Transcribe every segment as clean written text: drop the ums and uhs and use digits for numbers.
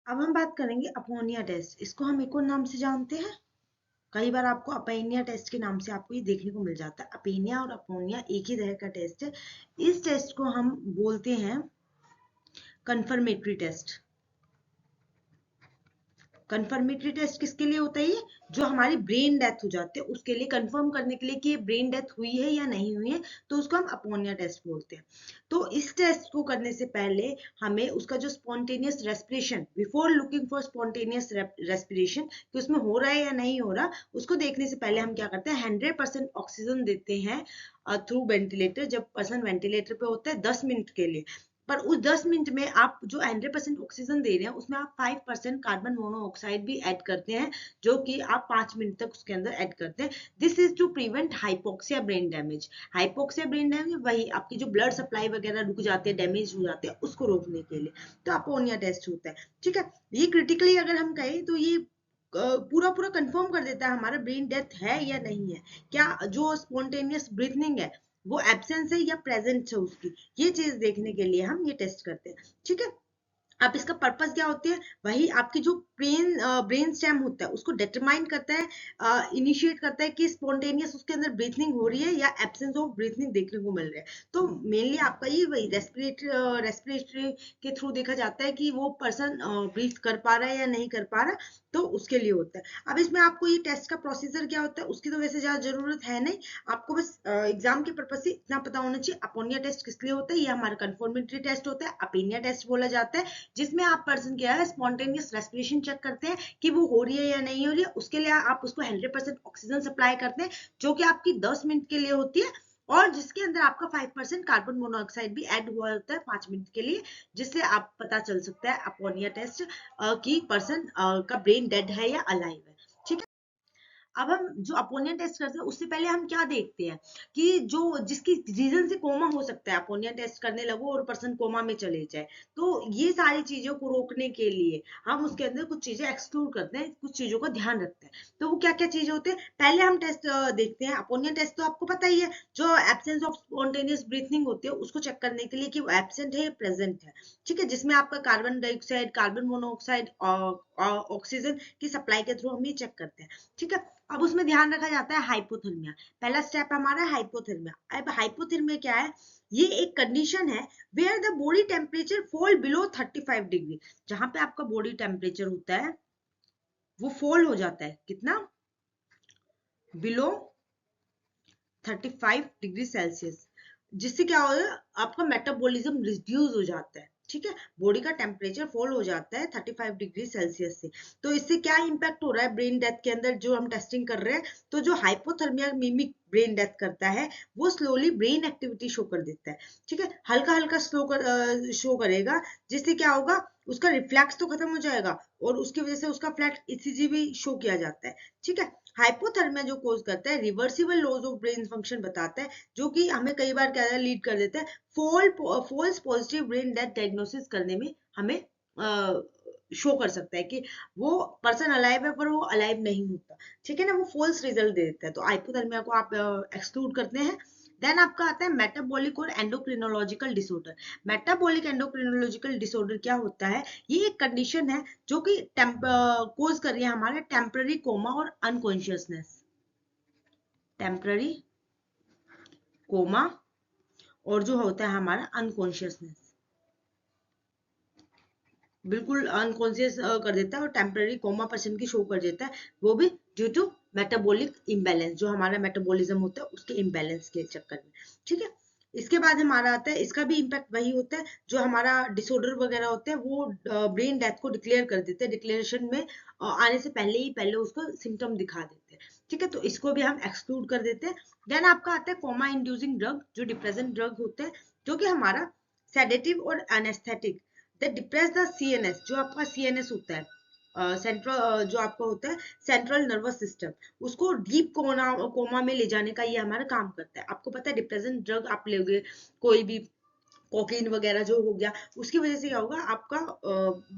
अब हम बात करेंगे अपोनिया टेस्ट। इसको हम एक और नाम से जानते हैं, कई बार आपको अपेनिया टेस्ट के नाम से आपको ये देखने को मिल जाता है। अपेनिया और अपोनिया एक ही तरह का टेस्ट है। इस टेस्ट को हम बोलते हैं कंफर्मेटरी टेस्ट। कंफर्मेटरी टेस्ट किसके लिए होता है? ये जो हमारी ब्रेन डेथ हो जाती है उसके लिए, कंफर्म करने के लिए कि ये ब्रेन डेथ हुई है या नहीं हुई है, तो उसको हम अपोनिया टेस्ट बोलते हैं। तो इस टेस्ट को करने से पहले हमें उसका जो spontaneous respiration, before looking for spontaneous respiration, कि उसमें हो रहा है या नहीं हो रहा, उसको देखने से पहले हम क्या करते हैं, 100% ऑक्सीजन देते हैं थ्रू वेंटिलेटर। जब पर्सन वेंटिलेटर पे होता है 10 मिनट के लिए, पर उस 10 मिनट में आप जो 100% ऑक्सीजन दे रहे हैं उसमें आप 5% कार्बन मोनोऑक्साइड भी ऐड करते हैं, जो कि आप 5 मिनट तक उसके अंदर ऐड करते हैं। This is to prevent hypoxia brain damage. Hypoxia brain damage वही आपकी जो ब्लड सप्लाई वगैरह रुक जाते हैं, डैमेज हो जाते हैं, उसको रोकने के लिए तो अपोनिया टेस्ट होता है। ठीक है, ये क्रिटिकली अगर हम कहें तो ये पूरा पूरा कंफर्म कर देता है हमारा ब्रेन डेथ है या नहीं है, क्या जो स्पॉन्टेनियस ब्रीथिंग है वो एब्सेंस है या प्रेजेंट है उसकी, ये चीज देखने के लिए हम ये टेस्ट करते हैं। ठीक है, अब इसका पर्पस क्या होती है, वही आपकी जो ब्रेन स्टेम होता है उसको डिटरमाइन करता है, इनिशिएट करता है कि स्पॉन्टेनियस उसके अंदर ब्रीथिंग हो रही है या एब्सेंस ऑफ ब्रीथिंग देखने को मिल रहा है। तो मेनली आपका ये वही रेस्पिरेटरी के थ्रू देखा जाता है कि वो पर्सन ब्रीथ कर पा रहा है या नहीं कर पा रहा, तो उसके लिए होता है। अब इसमें आपको ये टेस्ट का प्रोसीजर क्या होता है उसकी तो वैसे ज्यादा जरूरत है नहीं, आपको बस एग्जाम के पर्पज से इतना पता होना चाहिए अपोनिया टेस्ट किस लिए होता है। ये हमारा कंफर्मेटरी टेस्ट होता है, अपेनिया टेस्ट बोला जाता है, जिसमें आप पर्सन क्या है स्पॉन्टेनियस रेस्पिरेशन चेक करते हैं कि वो हो रही है या नहीं हो रही है। उसके लिए आप उसको 100% ऑक्सीजन सप्लाई करते हैं, जो कि आपकी 10 मिनट के लिए होती है, और जिसके अंदर आपका 5% कार्बन मोनोऑक्साइड भी ऐड हुआ होता है 5 मिनट के लिए, जिससे आप पता चल सकता है अपोनिया टेस्ट की पर्सन का ब्रेन डेड है या अलाइव है। ठीक है, अब हम जो अपोनिया टेस्ट करते हैं उससे पहले हम क्या देखते हैं कि जो जिसकी रीजन से कोमा हो सकता है, अपोनिया टेस्ट करने लगो और पर्सन कोमा में चले जाए, तो ये सारी चीजों को रोकने के लिए हम उसके अंदर कुछ चीजें एक्सक्लूड करते हैं, कुछ चीजों का ध्यान रखते हैं। तो वो क्या क्या चीजें होते हैं, पहले हम टेस्ट देखते हैं। अपोनिया टेस्ट तो आपको पता ही है, जो एब्सेंस ऑफ स्पॉन्टेनियस ब्रीथिंग होती है उसको चेक करने के लिए कि वो एब्सेंट है या प्रेजेंट है। ठीक है, जिसमें आपका carbon dioxide, carbon monoxide, oxygen की सप्लाई के थ्रू हम ये चेक करते हैं। ठीक है, अब उसमें ध्यान रखा जाता है हाइपोथर्मिया। पहला स्टेप हमारा हाइपोथर्मिया। अब हाइपोथर्मिया क्या है, ये एक कंडीशन है where the body temperature fall below 35 degree. जहां पे आपका बॉडी टेम्परेचर होता है वो फॉल हो जाता है कितना, बिलो 35 डिग्री सेल्सियस, जिससे क्या होगा, आपका मेटाबॉलिज्म रिड्यूस हो जाता है। ठीक है, बॉडी का टेम्परेचर फॉल हो जाता है 35 डिग्री सेल्सियस से। तो इससे क्या इंपैक्ट हो रहा है ब्रेन डेथ के अंदर, जो हम टेस्टिंग कर रहे हैं, तो जो हाइपोथर्मिया मिमिक ब्रेन डेथ करता है वो स्लोली ब्रेन एक्टिविटी शो कर देता है। ठीक है, हल्का हल्का शो करेगा, जिससे क्या होगा, उसका रिफ्लेक्स तो खत्म हो जाएगा और उसकी वजह से उसका फ्लैट ईसीजी भी शो किया जाता है। ठीक है, हाइपोथर्मिया जो कोज करता है reversible loss of brain function बताता है, जो कि हमें कई बार क्या लीड कर देता है false positive brain death diagnosis करने में, हमें शो कर सकता है कि वो पर्सन अलाइव है पर वो अलाइव नहीं होता। ठीक है ना, वो फॉल्स रिजल्ट दे देता है। तो हाइपोथर्मिया को आप एक्सक्लूड करते हैं। देन आपका आता है मेटाबॉलिक और endocrinological disorder. Metabolic endocrinological disorder क्या होता है, ये एक कंडीशन है जो कि कोज कर रही है हमारे टेम्पररी कोमा और अनकॉन्शियसनेस। टेम्पररी कोमा और जो होता है हमारा अनकॉन्शियसनेस, बिल्कुल अनकॉन्शियस कर देता है और टेम्पररी कोमा पर्सन की शो कर देता है, वो भी ड्यू टू मेटाबॉलिक इम्बैलेंस, जो हमारा मेटाबॉलिज्म होता है उसके इम्बैलेंस के चक्कर में। ठीक है, इसके बाद हमारा आता है, इसका भी इम्पैक्ट वही होता है, जो हमारा डिसऑर्डर वगैरह होते हैं वो ब्रेन डेथ को डिक्लेयर कर देते हैं, डिक्लेरेशन में आने से पहले ही पहले उसको सिम्टम दिखा देते हैं। ठीक है, तो इसको भी हम एक्सक्लूड कर देते हैं। देन आपका आता है कोमा इंड्यूसिंग ड्रग, जो डिप्रेसेंट ड्रग होते हैं, जो कि हमारा सेडेटिव और anaesthetic that depress the CNS, जो आपका सीएनएस होता है सेंट्रल, जो आपका होता है सेंट्रल नर्वस सिस्टम, उसको डीप कोमा में ले जाने का ये हमारा काम करता है। आपको पता है डिप्रेसेंट ड्रग आप लोगे कोई भी कोकीन वगैरह जो हो गया, उसकी वजह से क्या होगा, आपका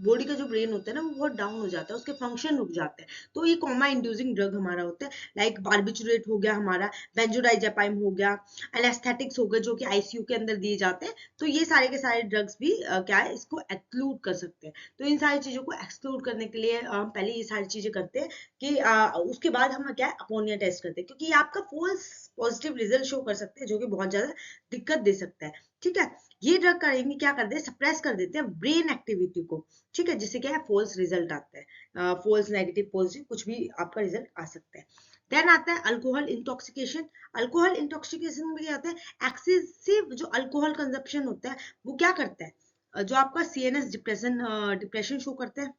बॉडी का जो ब्रेन होता है ना, वो बहुत डाउन हो जाता है, उसके फंक्शन रुक जाते हैं। तो ये कोमा इंड्यूसिंग ड्रग हमारा होता है, लाइक बार्बिचुरेट हो गया हमारा, बेंजोडाइजेपाइन हो गया, एनेस्थेटिक्स हो गए जो कि आईसीयू के अंदर दिए जाते हैं। तो ये सारे के सारे ड्रग्स भी क्या है, इसको एक्सक्लूड कर सकते हैं। तो इन सारी चीजों को एक्सक्लूड करने के लिए हम पहले ये सारी चीजें करते हैं कि उसके बाद हम क्या है, अमोनिया टेस्ट करते हैं, क्योंकि ये आपका फॉल्स पॉजिटिव रिजल्ट शो कर सकते हैं, जो कि बहुत ज्यादा दिक्कत दे सकता है। ठीक है, ये ड्रग करेंगे क्या करते हैं, सप्रेस कर देते हैं ब्रेन एक्टिविटी को। ठीक है, जिससे क्या है, फॉल्स रिजल्ट आता है, फॉल्स नेगेटिव पॉजिटिव कुछ भी आपका रिजल्ट आ सकता है। देन आता है अल्कोहल इंटॉक्सिकेशन। अल्कोहल इंटॉक्सिकेशन में क्या होता है, एक्सेसिव जो अल्कोहल कंजप्शन होता है वो क्या करता है, जो आपका सीएनएस डिप्रेशन शो करता है,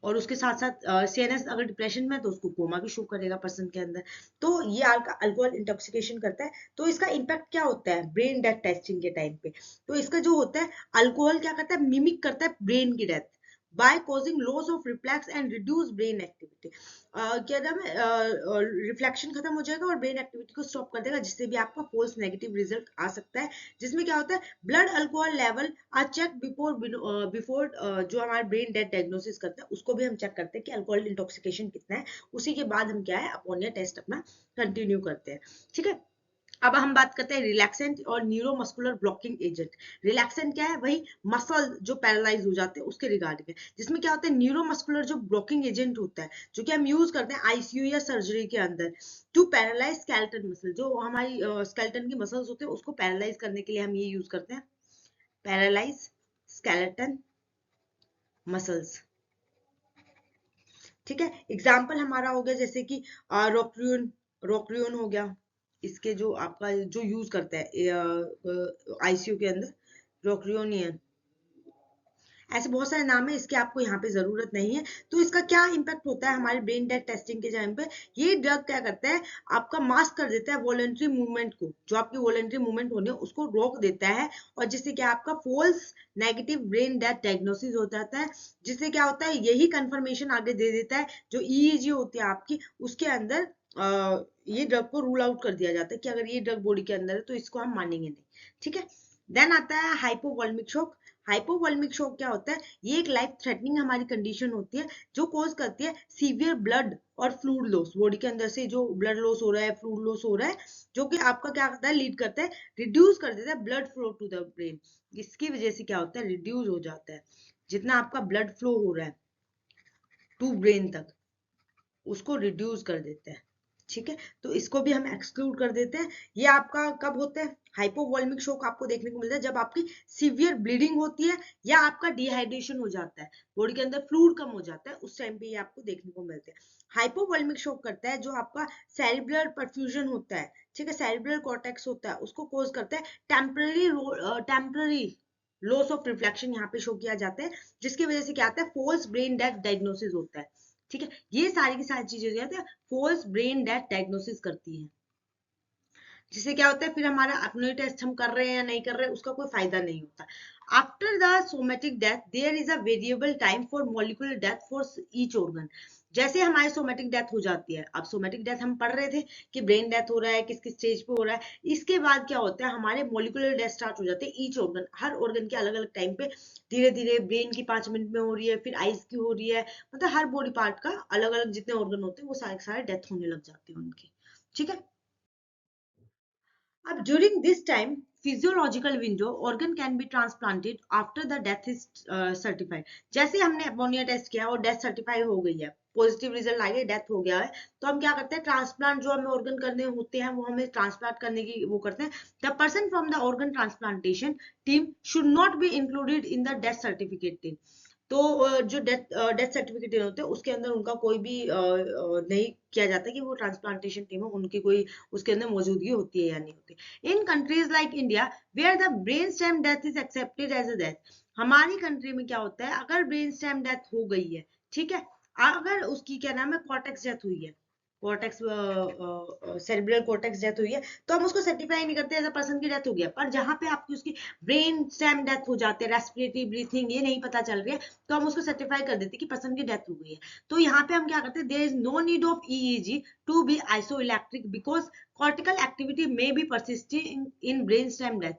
और उसके साथ साथ सीएनएस अगर डिप्रेशन में है तो उसको कोमा भी शो करेगा पर्सन के अंदर। तो ये अल्कोहल इंटॉक्सिकेशन करता है। तो इसका इम्पैक्ट क्या होता है ब्रेन डेथ टेस्टिंग के टाइम पे, तो इसका जो होता है, अल्कोहल क्या करता है, मिमिक करता है ब्रेन की death by causing loss of reflex and reduce brain activity. क्या नाम है, रिफ्लेक्शन खत्म हो जाएगा और ब्रेन एक्टिविटी को स्टॉप कर देगा, जिससे भी आपका फॉल्स नेगेटिव रिजल्ट आ सकता है। जिसमें क्या होता है, blood alcohol level are check before जो हमारे ब्रेन डेथ डायग्नोसिस करते हैं, उसको भी हम चेक करते हैं कि अल्कोहल इंटॉक्सिकेशन कितना है। उसी के बाद हम क्या है, अमोनिया टेस्ट अपना कंटिन्यू करते हैं। ठीक है, अब हम बात करते हैं रिलैक्सेंट और न्यूरोमस्कुलर ब्लॉकिंग एजेंट। रिलैक्सेंट क्या है, वही मसल जो पैरालाइज हो जाते हैं उसके रिगार्डिंग है। जिसमें क्या होता है, न्यूरोमस्कुलर जो ब्लॉकिंग एजेंट होता है, जो कि हम यूज करते हैं आईसीयू या सर्जरी के अंदर टू पैरालाइज स्केलेटन मसल। जो हमारी स्केलेटन की मसल्स होते हैं उसको पैरालाइज करने के लिए हम ये यूज करते हैं, पैरालाइज स्केलेटन मसल्स। ठीक है, एग्जाम्पल हमारा हो गया जैसे कि रोक्रियन, रोक्रियन हो गया, इसके जो आपका जो यूज करता है आईसीयू के अंदर, रोक्रियोनियन। ऐसे बहुत सारे नाम है, इसके आपको यहाँ पे जरूरत नहीं है। तो इसका क्या इम्पैक्ट होता है हमारे ब्रेन डेथ टेस्टिंग के टाइम पे, ये ड्रग क्या करता है, आपका मास्क कर देता है वॉलंटरी मूवमेंट को, जो आपकी वॉलंटरी मूवमेंट होनी है उसको रोक देता है, और जिससे क्या आपका false negative brain death diagnosis हो जाता है। जिससे क्या होता है, यही कंफर्मेशन आगे दे देता है जो ईईजी होती है आपकी, उसके अंदर ये ड्रग को रूल आउट कर दिया जाता है कि अगर ये ड्रग बॉडी के अंदर है तो इसको हम मानेंगे नहीं। ठीक है, देन आता है हाइपोवॉल्मिक शॉक। हाइपोवॉल्मिक शॉक क्या होता है, ये एक लाइफ थ्रेटनिंग हमारी कंडीशन होती है, जो कॉज करती है सीवियर ब्लड और फ्लूइड लॉस। बॉडी के अंदर से जो ब्लड लॉस हो रहा है, फ्लूइड लॉस हो रहा है, जो कि आपका क्या करता है, लीड करता है, रिड्यूस कर देता है blood flow to the brain. इसकी वजह से क्या होता है, रिड्यूस हो जाता है जितना आपका ब्लड फ्लो हो रहा है टू ब्रेन तक, उसको रिड्यूस कर देते हैं। ठीक है, तो इसको भी हम एक्सक्लूड कर देते हैं। ये आपका कब होता है, हाइपोवॉल्मिक शॉक आपको देखने को मिलता है जब आपकी सीवियर ब्लीडिंग होती है या आपका डिहाइड्रेशन हो जाता है, बॉडी के अंदर फ्लूइड कम हो जाता है, उस टाइम पे ये आपको देखने को मिलते हैं। हाइपोवॉल्मिक शॉक करता है जो आपका सेरिब्रल परफ्यूजन होता है, ठीक है, सेरिब्रल कॉर्टेक्स होता है, उसको कोज करता है। टेम्पररी लॉस ऑफ रिफ्लेक्शन यहाँ पे शो किया जाता है, जिसकी वजह से क्या आता है, फॉल्स ब्रेन डेथ डायग्नोसिस होता है। ठीक है, ये सारी की सारी चीजें क्या होती है, फॉल्स ब्रेन डेथ डायग्नोसिस करती है। जिससे क्या होता है, फिर हमारा अपने टेस्ट हम कर रहे हैं या नहीं कर रहे हैं उसका कोई फायदा नहीं होता। After the somatic death there is a variable time for molecular death for each organ. जैसे हमारी सोमेटिक डेथ हो जाती है, अब सोमेटिक डेथ हम पढ़ रहे थे कि ब्रेन डेथ हो रहा है, किस किस स्टेज पे हो रहा है, इसके बाद क्या होता है, हमारे मॉलिक्यूलर डेथ स्टार्ट हो जाते हैं ईच ऑर्गन, हर ऑर्गन के अलग अलग टाइम पे। धीरे धीरे ब्रेन की 5 मिनट में हो रही है, फिर आईज की हो रही है, मतलब हर बॉडी पार्ट का अलग अलग जितने ऑर्गन होते हैं वो सारे सारे डेथ होने लग जाते हैं उनकी। ठीक है, अब during this time physiological window organ can be transplanted after the death is certified. जैसे हमने अमोनिया टेस्ट किया और डेथ सर्टिफाई हो गई है, पॉजिटिव रिजल्ट आ गया, डेथ हो गया है, तो हम क्या करते हैं, ट्रांसप्लांट जो हमें ऑर्गन करने होते हैं वो हमें ट्रांसप्लांट करने की वो करते हैं। The person from the organ transplantation team should not be included in the death certificate team. तो जो डेथ सर्टिफिकेट होते हैं उसके अंदर उनका कोई भी नहीं किया जाता कि वो ट्रांसप्लांटेशन टीम है, उनकी कोई उसके अंदर मौजूदगी होती है या नहीं होती। In countries like India where the brain stem death is accepted as a death. हमारी कंट्री में क्या होता है, अगर ब्रेन स्टेम डेथ हो गई है, ठीक है, अगर उसकी क्या नाम है, कॉर्टेक्स डेथ हुई है, कॉर्टेक्स सेरेब्रल कॉर्टेक्स डेथ हुई है, तो हम उसको सर्टिफाई नहीं करते एज अ पर्सन की डेथ हो गया। पर जहाँ पे आपकी उसकी ब्रेन स्टेम डेथ हो जाते हैं, रेस्पिरेटरी ब्रीथिंग ये नहीं पता चल रही है, तो हम उसको सर्टिफाई कर देते हैं कि पर्सन की डेथ हो गई है। तो यहाँ पे हम क्या करते हैं, there is no need of EEG to be isoelectric because cortical activity may be persisting in brainstem death.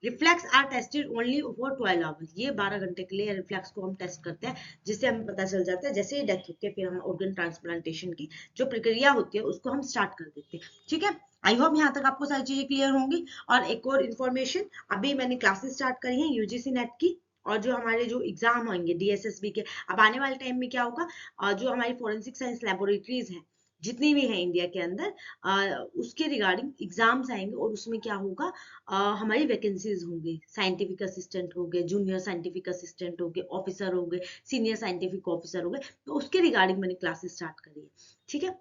Reflex are tested only for 12 hours. ये 12 घंटे के लिए रिफ्लेक्स को हम टेस्ट करते हैं, जिससे हमें पता चल जाता है जैसे ही डेथ होती है फिर हम ऑर्गन ट्रांसप्लांटेशन की जो प्रक्रिया होती है उसको हम स्टार्ट कर देते हैं। ठीक है, आई होप यहाँ तक आपको सारी चीजें क्लियर होंगी। और एक और इन्फॉर्मेशन, अभी मैंने क्लासेस स्टार्ट करी है यूजीसी नेट की, और जो हमारे जो एग्जाम होंगे डीएसएसबी के, अब आने वाले टाइम में क्या होगा, जो हमारी फोरेंसिक साइंस लेबोरेटरीज हैं जितनी भी है इंडिया के अंदर, उसके रिगार्डिंग एग्जाम्स आएंगे, और उसमें क्या होगा, हमारी वैकेंसीज होंगी, साइंटिफिक असिस्टेंट हो गए, जूनियर साइंटिफिक असिस्टेंट हो गए, ऑफिसर हो गए, सीनियर साइंटिफिक ऑफिसर हो गए, तो उसके रिगार्डिंग मैंने क्लासेस स्टार्ट करी है। ठीक है,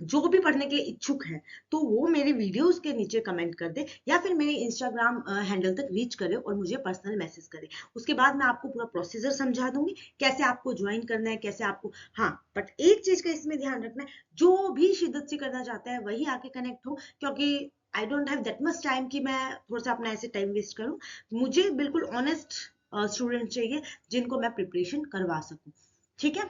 जो भी पढ़ने के लिए इच्छुक है तो वो मेरे वीडियोस के नीचे कमेंट कर दे, या फिर मेरे इंस्टाग्राम हैंडल तक रीच करे और मुझे पर्सनल मैसेज करे। उसके बाद मैं आपको पूरा प्रोसीजर समझा दूंगी, कैसे आपको ज्वाइन करना है, कैसे आपको। हाँ, बट एक चीज का इसमें ध्यान रखना है, जो भी शिद्दत से करना चाहता है वही आके कनेक्ट हो, क्योंकि I don't have that much time कि मैं थोड़ा सा अपना ऐसे टाइम वेस्ट करूं। मुझे बिल्कुल ऑनेस्ट स्टूडेंट चाहिए जिनको मैं प्रिपरेशन करवा सकूं। ठीक है,